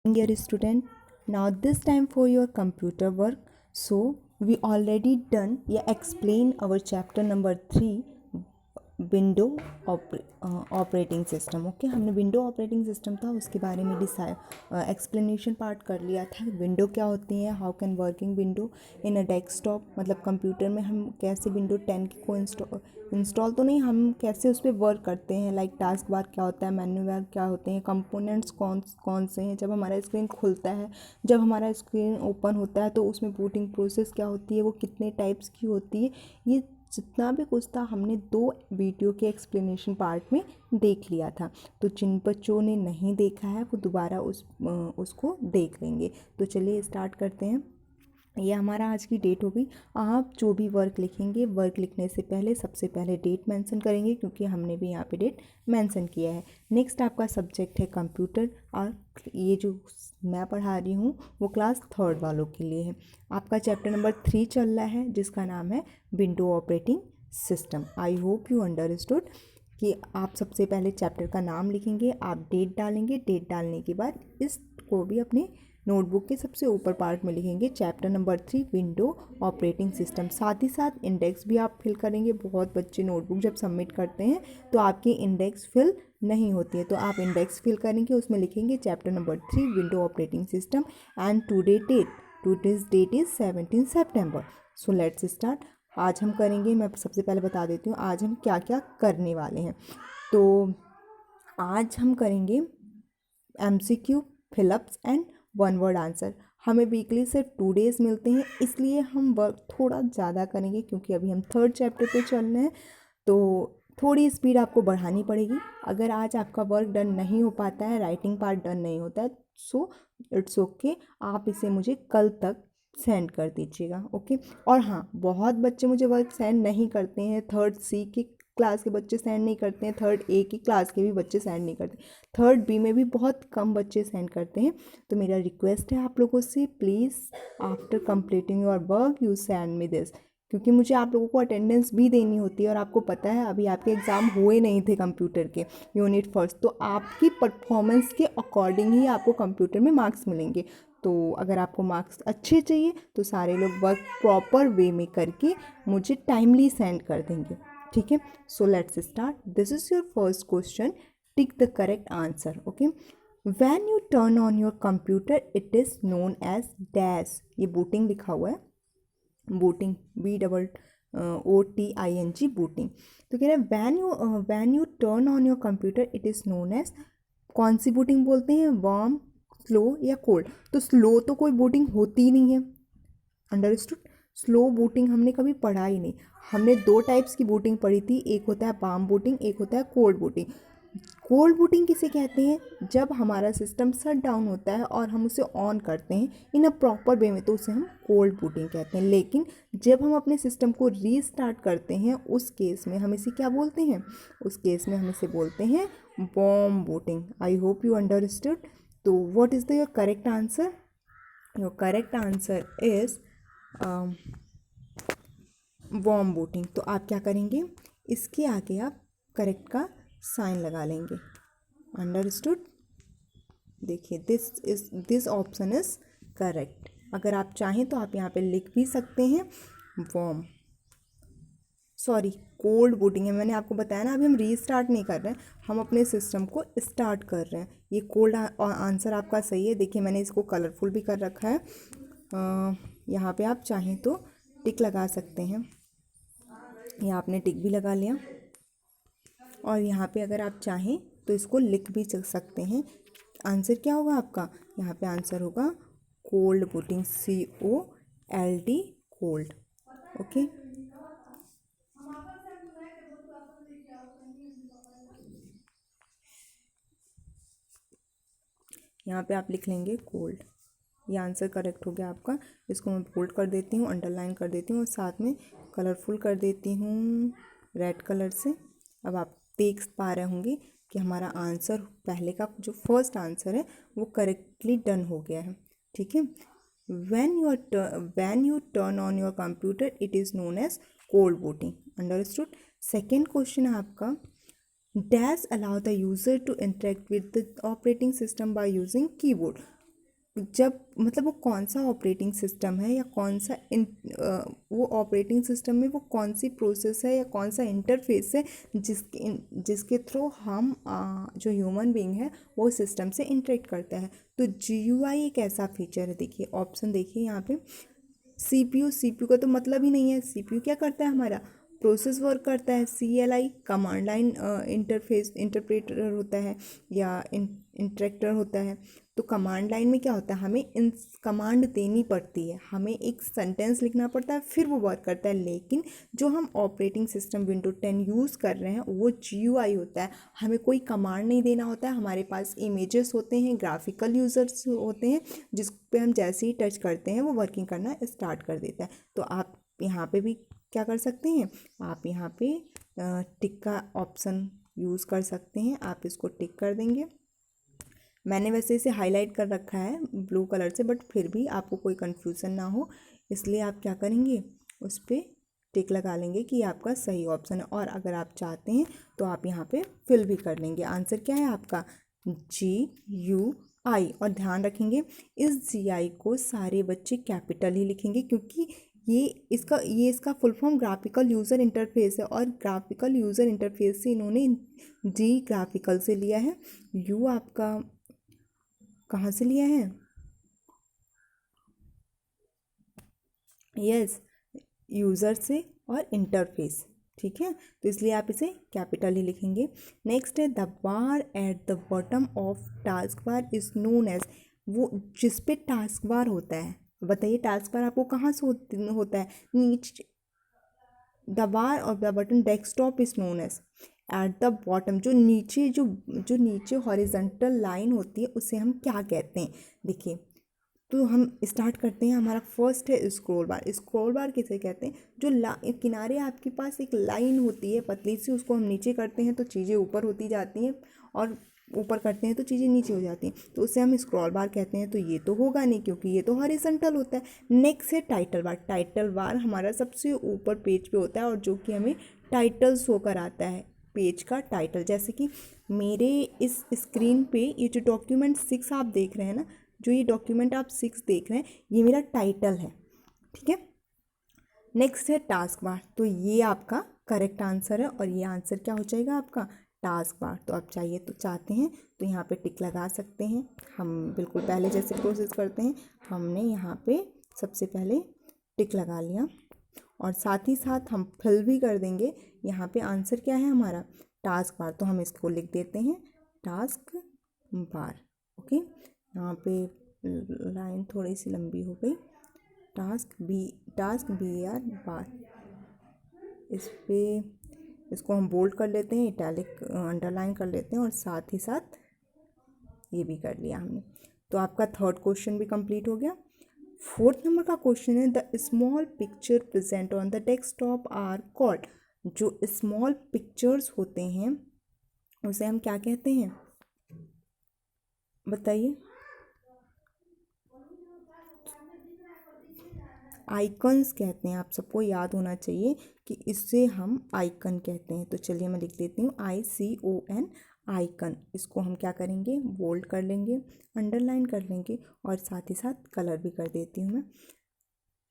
Dear student, now this time for your computer work. So we already done explain our chapter number 3, window operating system. Okay, हमने window operating system था उसके बारे में explanation part कर लिया था. Window क्या होती है, how can working window in a desktop, मतलब कंप्यूटर में हम कैसे विंडो 10 को इंस्टॉल तो नहीं, हम कैसे उस पर वर्क करते हैं. लाइक टास्क बार क्या होता है, मेन्यू बार क्या होते हैं, कंपोनेंट्स कौन कौन से हैं, जब हमारा स्क्रीन खुलता है, जब हमारा स्क्रीन ओपन होता है तो उसमें बूटिंग प्रोसेस क्या होती है, वो कितने टाइप्स की होती है. ये जितना भी कुछ था हमने 2 वीडियो के एक्सप्लेनेशन पार्ट में देख लिया था. तो जिन बच्चों ने नहीं देखा है वो दोबारा उसको देख लेंगे. तो चलिए स्टार्ट करते हैं. ये हमारा आज की डेट होगी. आप जो भी वर्क लिखेंगे, वर्क लिखने से पहले सबसे पहले डेट मेंशन करेंगे, क्योंकि हमने भी यहाँ पे डेट मेंशन किया है. नेक्स्ट आपका सब्जेक्ट है कंप्यूटर, और ये जो मैं पढ़ा रही हूँ वो क्लास 3rd वालों के लिए है. आपका चैप्टर नंबर 3 चल रहा है जिसका नाम है window operating system. I hope you understood कि आप सबसे पहले चैप्टर का नाम लिखेंगे, आप डेट डालेंगे, डेट डालने के बाद इसको भी अपने नोटबुक के सबसे ऊपर पार्ट में लिखेंगे chapter number 3 window operating system. साथ ही साथ इंडेक्स भी आप फिल करेंगे. बहुत बच्चे नोटबुक जब सबमिट करते हैं तो आपकी इंडेक्स फिल नहीं होती है, तो आप इंडेक्स फिल करेंगे, उसमें लिखेंगे chapter number 3 window operating system and today's that is 17 September. So let's start. आज हम करेंगे, मैं सबसे पहले बता देती हूँ आज हम क्या क्या करने वाले हैं. तो आज हम करेंगे MCQ, fill-ups and 1 word answer. हमें वीकली सिर्फ 2 डेज मिलते हैं, इसलिए हम वर्क थोड़ा ज़्यादा करेंगे, क्योंकि अभी हम 3rd चैप्टर पे चल रहे हैं. तो थोड़ी स्पीड आपको बढ़ानी पड़ेगी. अगर आज आपका वर्क डन नहीं हो पाता है, राइटिंग पार्ट डन नहीं होता है, सो इट्स ओके, आप इसे मुझे कल तक सेंड कर दीजिएगा. ओके. और हाँ, बहुत बच्चे मुझे वर्क सेंड नहीं करते हैं. 3rd C की क्लास के बच्चे सेंड नहीं करते हैं, 3rd A की क्लास के भी बच्चे सेंड नहीं करते, 3rd B में भी बहुत कम बच्चे सेंड करते हैं. तो मेरा रिक्वेस्ट है आप लोगों से, please after completing your work you send me this, क्योंकि मुझे आप लोगों को अटेंडेंस भी देनी होती है. और आपको पता है अभी आपके एग्ज़ाम हुए नहीं थे कंप्यूटर के यूनिट फर्स्ट, तो आपकी परफॉर्मेंस के अकॉर्डिंग ही आपको कंप्यूटर में मार्क्स मिलेंगे. तो अगर आपको मार्क्स अच्छे चाहिए तो सारे लोग वर्क प्रॉपर वे में करके मुझे टाइमली सेंड कर देंगे. ठीक है. So let's start. This is your first question. Tick the correct answer. Okay. When you turn on your computer it is known as dash. ये बूटिंग लिखा हुआ है, बूटिंग, BOOTING, बूटिंग. तो कह रहे हैं when you turn on your computer it is known as, कौन सी बूटिंग बोलते हैं, वार्म, स्लो या कोल्ड. तो स्लो तो कोई बूटिंग होती ही नहीं है. अंडरस्टूड. स्लो बूटिंग हमने कभी पढ़ा ही नहीं. हमने 2 टाइप्स की बूटिंग पढ़ी थी, एक होता है वार्म बूटिंग, एक होता है कोल्ड बूटिंग. कोल्ड बूटिंग किसे कहते हैं, जब हमारा सिस्टम शट डाउन होता है और हम उसे ऑन करते हैं इन अ प्रॉपर वे में, तो उसे हम कोल्ड बूटिंग कहते हैं. लेकिन जब हम अपने सिस्टम को रीस्टार्ट करते हैं उस केस में हम इसे क्या बोलते हैं, उस केस में हम इसे बोलते हैं warm booting. I hope you understood. तो what is the your correct answer. Your correct answer is warm booting. तो आप क्या करेंगे, इसके आगे आप करेक्ट का साइन लगा लेंगे. अंडरस्टूड. देखिए दिस ऑप्शन इज करेक्ट. अगर आप चाहें तो आप यहाँ पे लिख भी सकते हैं वार्म, सॉरी कोल्ड बूटिंग है. मैंने आपको बताया ना, अभी हम रीस्टार्ट नहीं कर रहे हैं, हम अपने सिस्टम को स्टार्ट कर रहे हैं. ये कोल्ड आंसर आपका सही है. देखिए मैंने इसको कलरफुल भी कर रखा है. यहाँ पे आप चाहें तो टिक लगा सकते हैं. यहाँ आपने टिक भी लगा लिया. और यहाँ पे अगर आप चाहें तो इसको लिख भी सकते हैं. आंसर क्या होगा आपका, यहाँ पे आंसर होगा cold booting, COLD, cold. Okay. यहाँ पे आप लिख लेंगे कोल्ड. ये आंसर करेक्ट हो गया आपका. इसको मैं बोल्ड कर देती हूँ, अंडरलाइन कर देती हूँ और साथ में कलरफुल कर देती हूँ रेड कलर से. अब आप देख पा रहे होंगे कि हमारा आंसर पहले का जो फर्स्ट आंसर है वो करेक्टली डन हो गया है. ठीक है. when you turn on your computer it is known as cold booting. understood. Second question है आपका, dash allow the user to interact with the operating system by using keyboard. जब मतलब वो कौन सा ऑपरेटिंग सिस्टम है या कौन सा वो ऑपरेटिंग सिस्टम में वो कौन सी प्रोसेस है या कौन सा इंटरफेस है जिसके थ्रू हम जो ह्यूमन बीइंग है वो सिस्टम से इंटरेक्ट करता है। तो GUI एक ऐसा फीचर है। देखिए ऑप्शन देखिए यहाँ पे, CPU का तो मतलब ही नहीं है। CPU क्या करता है हमारा, प्रोसेस वर्क करता है। CLI command line interface interpreter होता है या इंटरेक्टर होता है। तो कमांड लाइन में क्या होता है, हमें इन कमांड देनी पड़ती है, हमें एक सेंटेंस लिखना पड़ता है, फिर वो वर्क करता है। लेकिन जो हम ऑपरेटिंग सिस्टम विंडो 10 यूज़ कर रहे हैं वो GUI होता है। हमें कोई कमांड नहीं देना होता है, हमारे पास इमेजेस होते हैं, ग्राफिकल यूजर्स होते हैं, जिस पे हम जैसे ही टच करते हैं वो वर्किंग करना स्टार्ट कर देता है। तो आप यहाँ पे भी क्या कर सकते हैं, आप यहाँ पे टिक का ऑप्शन यूज़ कर सकते हैं। आप इसको टिक कर देंगे। मैंने वैसे इसे हाईलाइट कर रखा है ब्लू कलर से, बट फिर भी आपको कोई कन्फ्यूज़न ना हो इसलिए आप क्या करेंगे, उस पर टिक लगा लेंगे कि आपका सही ऑप्शन है। और अगर आप चाहते हैं तो आप यहाँ पे फिल भी कर लेंगे। आंसर क्या है आपका, GUI। और ध्यान रखेंगे इस GI को सारे बच्चे कैपिटल ही लिखेंगे, क्योंकि ये इसका full form graphical user interface है, और ग्राफिकल यूज़र इंटरफेस से इन्होंने G ग्राफिकल से लिया है, U आपका कहाँ से लिया है, यस यूज़र से, और इंटरफेस। ठीक है, तो इसलिए आप इसे कैपिटल ही लिखेंगे। नेक्स्ट है the bar at the bottom of task bar is known as, वो जिस पे टास्क बार होता है। बताइए टास्क बार आपको कहाँ से होता है, नीचे। The bar of the button desktop is known as at the bottom, जो नीचे हॉरिजेंटल लाइन होती है उसे हम क्या कहते हैं। देखिए तो हम स्टार्ट करते हैं। हमारा फर्स्ट है स्क्रॉल बार। स्क्रॉल बार किसे कहते हैं, जो किनारे आपके पास एक लाइन होती है पतली सी, उसको हम नीचे करते हैं तो चीज़ें ऊपर होती जाती हैं, और ऊपर करते हैं तो चीज़ें नीचे हो जाती हैं, तो उसे हम स्क्रॉल बार कहते हैं। तो ये तो होगा नहीं क्योंकि ये तो हॉरिजॉन्टल होता है। नेक्स्ट है टाइटल बार। टाइटल बार हमारा सबसे ऊपर पेज पे होता है, और जो कि हमें टाइटल शो कराता है, पेज का टाइटल। जैसे कि मेरे इस स्क्रीन पे ये जो डॉक्यूमेंट 6 आप देख रहे हैं ना, जो ये डॉक्यूमेंट आप 6 देख रहे हैं, ये मेरा टाइटल है। ठीक है, नेक्स्ट है टास्क बार। तो ये आपका करेक्ट आंसर है, और ये आंसर क्या हो जाएगा आपका, टास्क बार। तो आप चाहते हैं तो यहाँ पे टिक लगा सकते हैं। हम बिल्कुल पहले जैसे प्रोसेस करते हैं, हमने यहाँ पे सबसे पहले टिक लगा लिया, और साथ ही साथ हम फिल भी कर देंगे। यहाँ पे आंसर क्या है हमारा, टास्क बार। तो हम इसको लिख देते हैं टास्क बार। ओके, यहाँ पे लाइन थोड़ी सी लंबी हो गई। टास्क BAR बार। इस पे इसको हम बोल्ड कर लेते हैं, इटैलिक अंडरलाइन कर लेते हैं, और साथ ही साथ ये भी कर लिया हमने। तो आपका थर्ड क्वेश्चन भी कंप्लीट हो गया। फोर्थ नंबर का क्वेश्चन है the small picture present on the desktop are called. जो स्मॉल पिक्चर्स होते हैं उसे हम क्या कहते हैं, बताइए। आइकन्स कहते हैं। आप सबको याद होना चाहिए कि इससे हम आइकन कहते हैं। तो चलिए मैं लिख देती हूँ ICON, आइकन। इसको हम क्या करेंगे, बोल्ड कर लेंगे, अंडरलाइन कर लेंगे, और साथ ही साथ कलर भी कर देती हूँ मैं।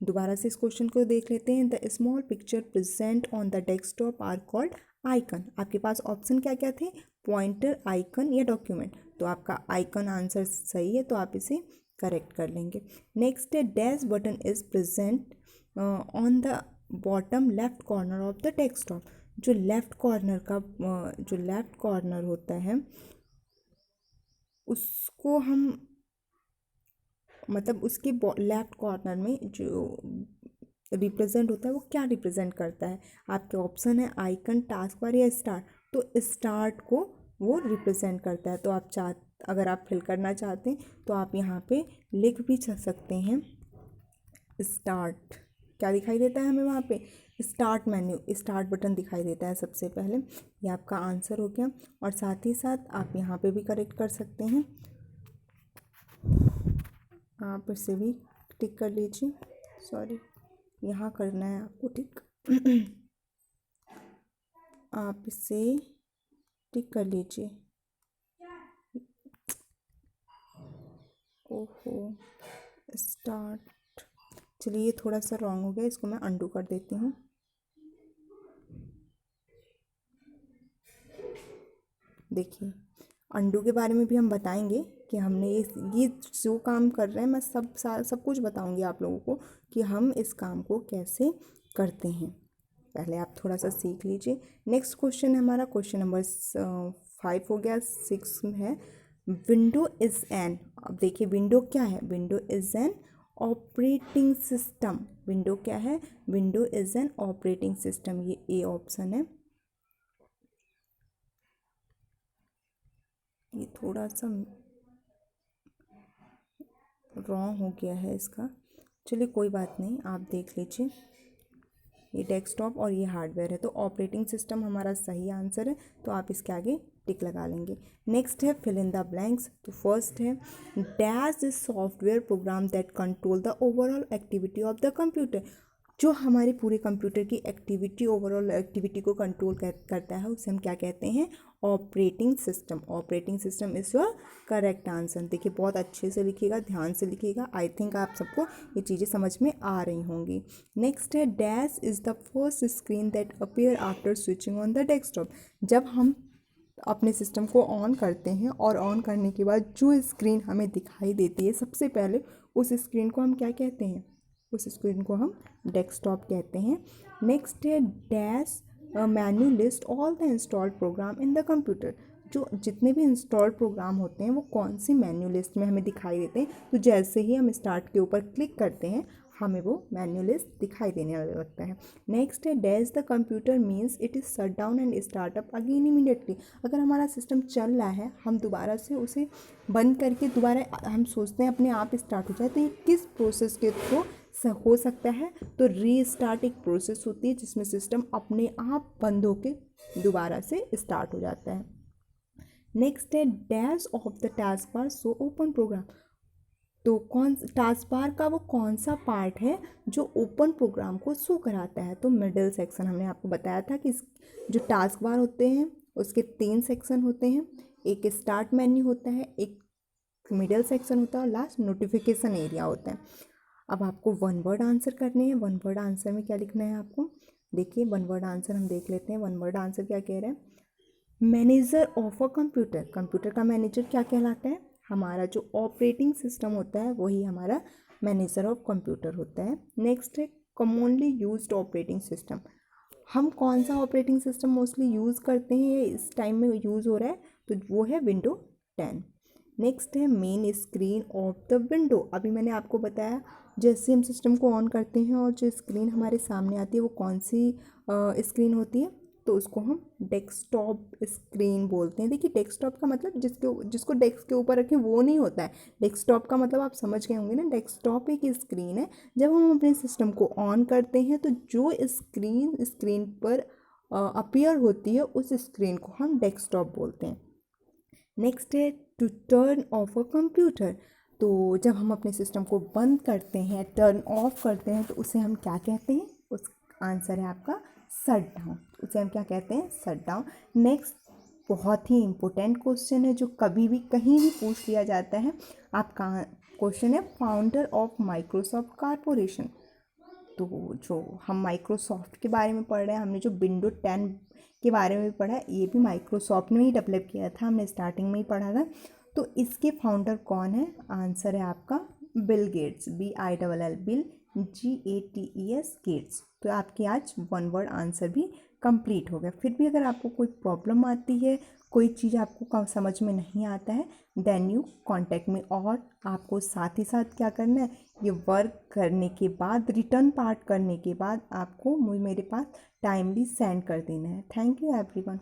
दोबारा से इस क्वेश्चन को देख लेते हैं। The small picture present on the desktop are called icon. आपके पास ऑप्शन क्या क्या थे, पॉइंटर, आइकन या डॉक्यूमेंट। तो आपका आइकन आंसर सही है, तो आप इसे करेक्ट कर लेंगे। नेक्स्ट है dash button is present on the bottom left corner of the desktop. जो लेफ्ट कॉर्नर होता है उसको हम, मतलब उसके लेफ्ट कॉर्नर में जो रिप्रेजेंट होता है वो क्या रिप्रेजेंट करता है। आपके ऑप्शन है आइकन, टास्क बार या स्टार्ट। तो स्टार्ट को वो रिप्रेजेंट करता है। तो अगर आप फिल करना चाहते हैं तो आप यहाँ पे लिख भी सकते हैं स्टार्ट। क्या दिखाई देता है हमें वहाँ पे, स्टार्ट मेन्यू, स्टार्ट बटन दिखाई देता है सबसे पहले। ये आपका आंसर हो गया। और साथ ही साथ आप यहाँ पे भी करेक्ट कर सकते हैं, आप इसे भी टिक कर लीजिए। सॉरी, यहाँ करना है आपको टिक। आप इसे टिक कर लीजिए। ओहो, स्टार्ट। चलिए ये थोड़ा सा रॉन्ग हो गया, इसको मैं अंडू कर देती हूँ। देखिए, अंडू के बारे में भी हम बताएंगे कि हमने ये जो काम कर रहे हैं, मैं सब कुछ बताऊंगी आप लोगों को कि हम इस काम को कैसे करते हैं। पहले आप थोड़ा सा सीख लीजिए। नेक्स्ट क्वेश्चन है हमारा, क्वेश्चन नंबर 5 हो गया, 6 है विंडो इज एन। अब देखिए विंडो क्या है, window is an operating system. Window क्या है, window is an operating system, ये ए ऑप्शन है। ये थोड़ा सा रॉन्ग हो गया है इसका, चलिए कोई बात नहीं, आप देख लीजिए। ये डेस्कटॉप और ये हार्डवेयर है, तो ऑपरेटिंग सिस्टम हमारा सही आंसर है, तो आप इसके आगे टिक लगा लेंगे। नेक्स्ट है फिल इन द ब्लैंक्स। तो फर्स्ट है dash is software program that control the overall activity of the computer. जो हमारे पूरे कंप्यूटर की एक्टिविटी, ओवरऑल एक्टिविटी को कंट्रोल करता है, उसे हम क्या कहते हैं, operating system. Operating system is your correct answer. देखिए बहुत अच्छे से लिखिएगा, ध्यान से लिखिएगा। आई थिंक आप सबको ये चीज़ें समझ में आ रही होंगी। नेक्स्ट है dash is the first screen that appear after switching on the desktop. जब हम अपने सिस्टम को ऑन करते हैं और ऑन करने के बाद जो स्क्रीन हमें दिखाई देती है सबसे पहले, उस स्क्रीन को हम क्या कहते हैं, उस स्क्रीन को हम डेस्कटॉप कहते हैं। नेक्स्ट है dash menu list all the installed program in the computer. जो जितने भी इंस्टॉल्ड प्रोग्राम होते हैं वो कौन सी मेन्यू लिस्ट में हमें दिखाई देते हैं। तो जैसे ही हम स्टार्ट के ऊपर क्लिक करते हैं हमें वो मेन्यू लिस्ट दिखाई देने लगता है। नेक्स्ट है dash the computer means it is shut down and startup again immediately. अगर हमारा सिस्टम चल रहा है, हम दोबारा से उसे बंद करके दोबारा हम सोचते हैं अपने आप स्टार्ट हो जाए, तो ये किस प्रोसेस के थ्रू हो सकता है, तो रीस्टार्ट एक प्रोसेस होती है जिसमें सिस्टम अपने आप बंद होके दोबारा से स्टार्ट हो जाता है। नेक्स्ट है dash of the task bar so open program. तो कौन टास्क बार का वो कौन सा पार्ट है जो ओपन प्रोग्राम को शो कराता है, तो मिडिल सेक्शन। हमने आपको बताया था कि जो टास्क बार होते हैं उसके 3 सेक्शन होते हैं, एक स्टार्ट मेन्यू होता है, एक मिडिल सेक्शन होता है और लास्ट नोटिफिकेशन एरिया होता है। अब आपको वन वर्ड आंसर करने हैं। वन वर्ड आंसर में क्या लिखना है आपको, देखिए वन वर्ड आंसर हम देख लेते हैं। वन वर्ड आंसर क्या कह रहे हैं, manager of a computer. Computer का मैनेजर क्या कहलाता है, हमारा जो ऑपरेटिंग सिस्टम होता है वही हमारा मैनेजर ऑफ कंप्यूटर होता है। नेक्स्ट है कॉमनली यूज्ड ऑपरेटिंग सिस्टम। हम कौन सा ऑपरेटिंग सिस्टम मोस्टली यूज़ करते हैं, ये इस टाइम में यूज़ हो रहा है, तो वो है विंडो 10। नेक्स्ट है main screen of the window. अभी मैंने आपको बताया जैसे हम सिस्टम को ऑन करते हैं और जो स्क्रीन हमारे सामने आती है वो कौन सी स्क्रीन होती है, तो उसको हम डेस्कटॉप स्क्रीन बोलते हैं। देखिए डेस्कटॉप का मतलब जिसको डेस्क के ऊपर रखें वो नहीं होता है। डेस्कटॉप का मतलब आप समझ गए होंगे ना, डेस्कटॉप एक स्क्रीन है। जब हम अपने सिस्टम को ऑन करते हैं तो जो स्क्रीन पर अपीयर होती है उस स्क्रीन को हम डेस्कटॉप बोलते हैं। नेक्स्ट है to turn off a computer. तो जब हम अपने सिस्टम को बंद करते हैं, टर्न ऑफ करते हैं, तो उसे हम क्या कहते हैं, उस आंसर है आपका शट डाउन। उसे हम क्या कहते हैं, शट डाउन। नेक्स्ट बहुत ही इम्पोर्टेंट क्वेश्चन है जो कभी भी कहीं भी पूछ लिया जाता है आपका। क्वेश्चन है फाउंडर ऑफ माइक्रोसॉफ्ट कॉरपोरेशन। तो जो हम माइक्रोसॉफ्ट के बारे में पढ़ रहे हैं, हमने जो विंडो 10 के बारे में पढ़ा है, ये भी माइक्रोसॉफ्ट ने ही डेवलप किया था, हमने स्टार्टिंग में ही पढ़ा था। तो इसके फाउंडर कौन है, आंसर है आपका Bill Gates, BILL, Bill GATES Gates. तो आपकी आज वन वर्ड आंसर भी कंप्लीट हो गया। फिर भी अगर आपको कोई प्रॉब्लम आती है, कोई चीज़ आपको समझ में नहीं आता है, देन यू कॉन्टेक्ट मी। और आपको साथ ही साथ क्या करना है, ये वर्क करने के बाद, रिटर्न पार्ट करने के बाद आपको मेरे पास टाइमली सेंड कर देना है। Thank you everyone.